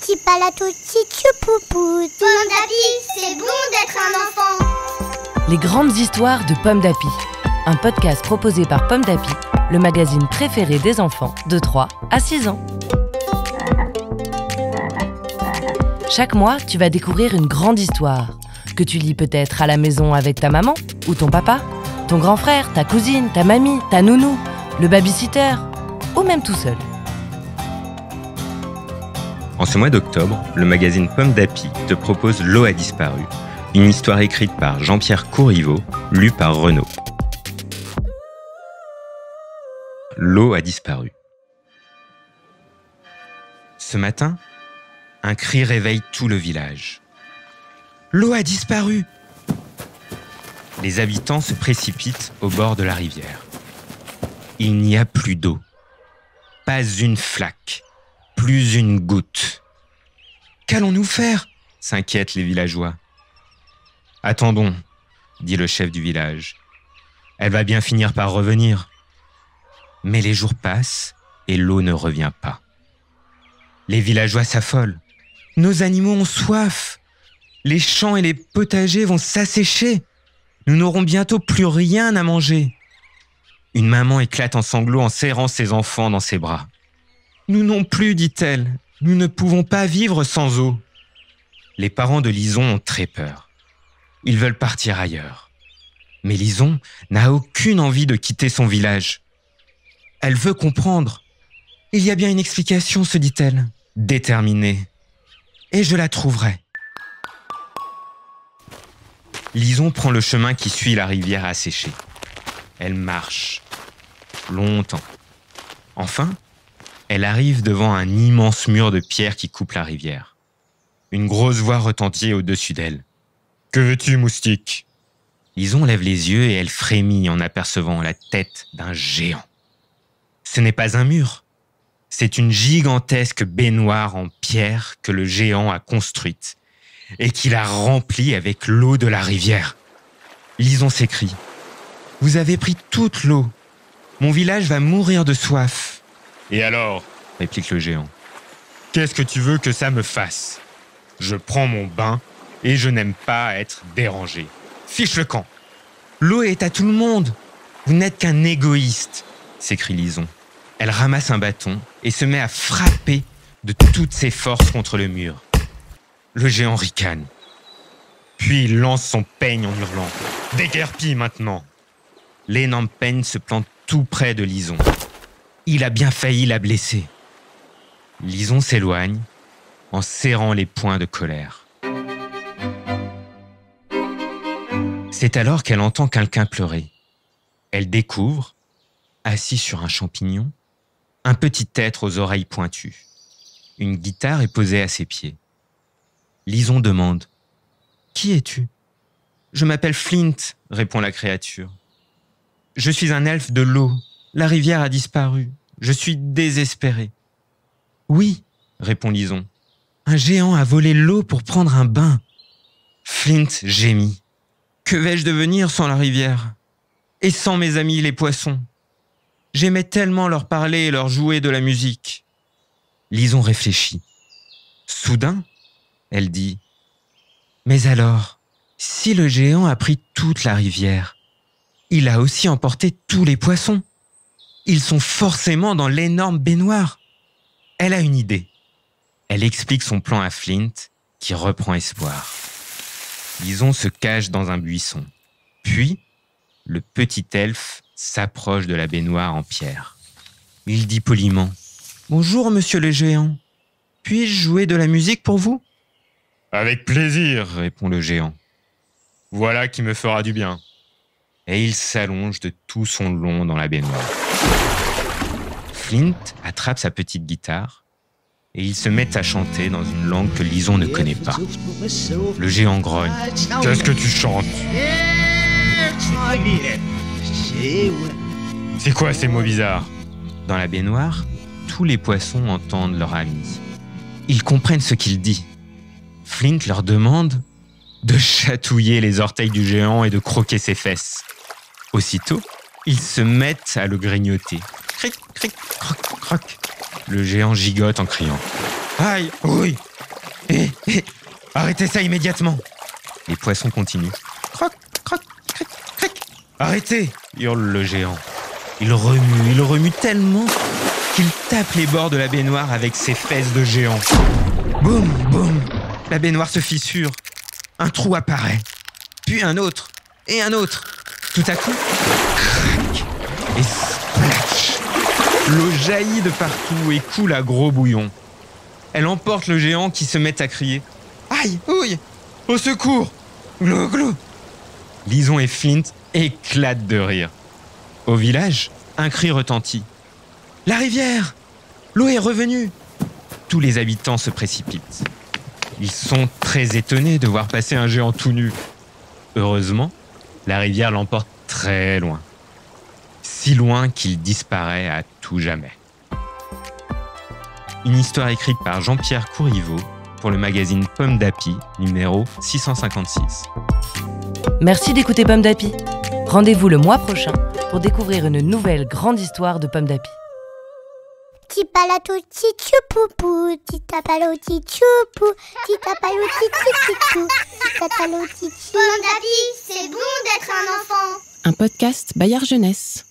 tutti palatucci tchoupoupou. Pomme d'Api, c'est bon d'être un enfant. Les grandes histoires de Pomme d'Api. Un podcast proposé par Pomme d'Api, le magazine préféré des enfants de 3 à 6 ans. Chaque mois, tu vas découvrir une grande histoire que tu lis peut-être à la maison avec ta maman ou ton papa, ton grand frère, ta cousine, ta mamie, ta nounou, le babysitter ou même tout seul. En ce mois d'octobre, le magazine Pomme d'Api te propose L'eau a disparu, une histoire écrite par Jean-Pierre Courriveau, lue par Renaud. L'eau a disparu. Ce matin, un cri réveille tout le village. L'eau a disparu! Les habitants se précipitent au bord de la rivière. Il n'y a plus d'eau. Pas une flaque. Plus une goutte. Qu'allons-nous faire ? S'inquiètent les villageois. Attendons, dit le chef du village. Elle va bien finir par revenir. Mais les jours passent et l'eau ne revient pas. Les villageois s'affolent. Nos animaux ont soif. Les champs et les potagers vont s'assécher. Nous n'aurons bientôt plus rien à manger. Une maman éclate en sanglots en serrant ses enfants dans ses bras. Nous non plus, dit-elle. Nous ne pouvons pas vivre sans eau. Les parents de Lison ont très peur. Ils veulent partir ailleurs. Mais Lison n'a aucune envie de quitter son village. Elle veut comprendre. Il y a bien une explication, se dit-elle, déterminée. Et je la trouverai. Lison prend le chemin qui suit la rivière asséchée. Elle marche longtemps. Enfin, elle arrive devant un immense mur de pierre qui coupe la rivière. Une grosse voix retentit au-dessus d'elle. « Que veux-tu, moustique ?» Lison lève les yeux et elle frémit en apercevant la tête d'un géant. Ce n'est pas un mur, c'est une gigantesque baignoire en pierre que le géant a construite et qu'il a remplie avec l'eau de la rivière. Lison s'écrie. « Vous avez pris toute l'eau. Mon village va mourir de soif. » « Et alors ?» réplique le géant. « Qu'est-ce que tu veux que ça me fasse ? Je prends mon bain et je n'aime pas être dérangé. Fiche le camp !»« L'eau est à tout le monde. Vous n'êtes qu'un égoïste !» s'écrie Lison. Elle ramasse un bâton et se met à frapper de toutes ses forces contre le mur. Le géant ricane. Puis il lance son peigne en hurlant. « Déguerpis maintenant !» L'énorme peigne se plante tout près de Lison. Il a bien failli la blesser. Lison s'éloigne en serrant les poings de colère. C'est alors qu'elle entend quelqu'un pleurer. Elle découvre, assis sur un champignon, un petit être aux oreilles pointues. Une guitare est posée à ses pieds. Lison demande « Qui es-tu » ? « Je m'appelle Flint », répond la créature. « Je suis un elfe de l'eau. La rivière a disparu. Je suis désespéré. »« Oui, » répond Lison. « Un géant a volé l'eau pour prendre un bain. » Flint gémit. « Que vais-je devenir sans la rivière ? Et sans mes amis les poissons ? J'aimais tellement leur parler et leur jouer de la musique. » Lison réfléchit. Soudain, elle dit « Mais alors, si le géant a pris toute la rivière, il a aussi emporté tous les poissons. Ils sont forcément dans l'énorme baignoire. » Elle a une idée. Elle explique son plan à Flint, qui reprend espoir. Lison se cache dans un buisson. Puis, le petit elfe s'approche de la baignoire en pierre. Il dit poliment « Bonjour, monsieur le géant. Puis-je jouer de la musique pour vous ?»« Avec plaisir, » répond le géant. « Voilà qui me fera du bien. » Et il s'allonge de tout son long dans la baignoire. Flint attrape sa petite guitare et ils se mettent à chanter dans une langue que Lison ne connaît pas. Le géant grogne. « Qu'est-ce que tu chantes ? C'est quoi ces mots bizarres ?» Dans la baignoire, tous les poissons entendent leur ami. Ils comprennent ce qu'il dit. Flint leur demande de chatouiller les orteils du géant et de croquer ses fesses. Aussitôt, ils se mettent à le grignoter. Cric, cric, croc, croc. Le géant gigote en criant. Aïe, oui. Arrêtez ça immédiatement. Les poissons continuent. Croc, croc, cric, cric. Arrêtez, hurle le géant. Il remue tellement qu'il tape les bords de la baignoire avec ses fesses de géant. Boum, boum. La baignoire se fissure. Un trou apparaît. Puis un autre. Et un autre. Tout à coup, crac et splatch. L'eau jaillit de partout et coule à gros bouillon. Elle emporte le géant qui se met à crier. Aïe, ouille, au secours. Glou, glou. Lison et Flint éclatent de rire. Au village, un cri retentit. La rivière! L'eau est revenue! Tous les habitants se précipitent. Ils sont très étonnés de voir passer un géant tout nu. Heureusement, la rivière l'emporte très loin. Si loin qu'il disparaît à tout jamais. Une histoire écrite par Jean-Pierre Courriveau pour le magazine Pomme d'Api, numéro 656. Merci d'écouter Pomme d'Api. Rendez-vous le mois prochain pour découvrir une nouvelle grande histoire de Pomme d'Api. Tipalato tchoupoupou, titapalo tchoupoupou, titapalo tchoupoupou, titapalo tchoupoupou. Pomme d'Api, c'est bon d'être un enfant. Un podcast Bayard Jeunesse.